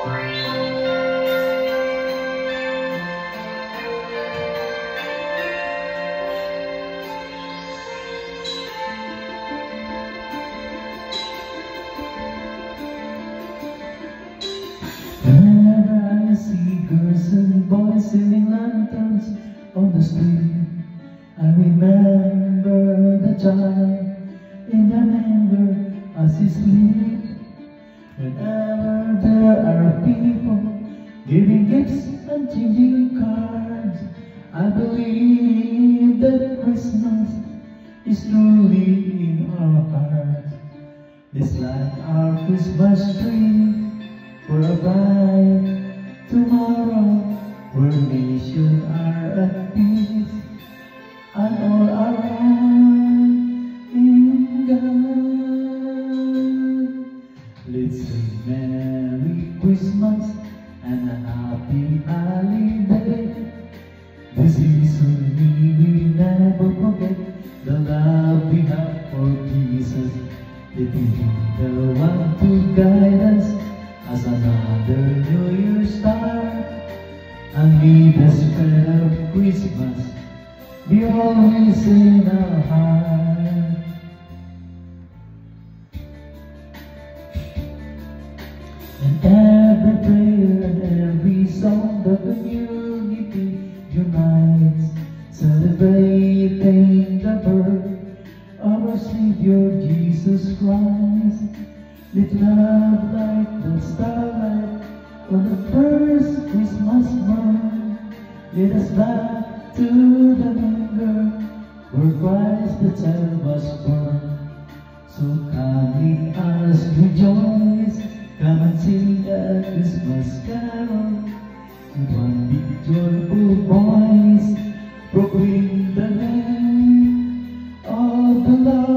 Whenever I see girls and boys selling lanterns on the street, I remember the child in the manger as he sleeps. Whenever there are people giving gifts and changing cards, I believe that Christmas is truly in our hearts. It's like our Christmas tree for a bright tomorrow, where nations are at peace and all are one in God. Let's sing Merry Christmas and a Happy Holiday. This season we will never forget the love we have for Jesus. Let Him be the one to guide us as another New Year start, and may the spirit of Christmas be always in our heart. And every prayer and every song the community unites, celebrating the birth of our Savior Jesus Christ. Let love like the starlight on the first Christmas morn lead us back to the manger where Christ the child was born. So come let us rejoice, come and sing a Christmas carol with one big joyful voice, proclaim the name of the Lord.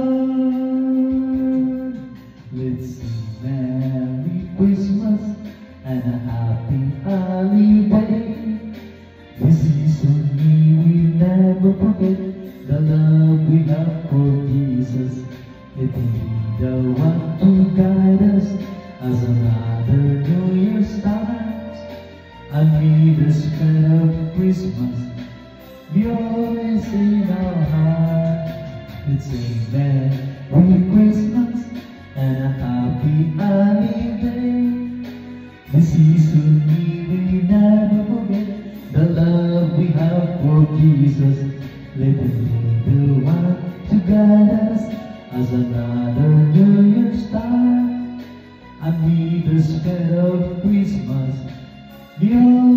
Let's sing Merry Christmas and a Happy Holiday. This season we will never forget the love we have for Jesus. Let Him be the one to guide us as another New Year starts, and may the spirit of Christmas be always in our heart. Let's sing Merry Christmas and a Happy Holiday. This season we will never forget the love we have for Jesus. Let Him be the one to guide us as another New Year start, and may the spirit of Christmas be always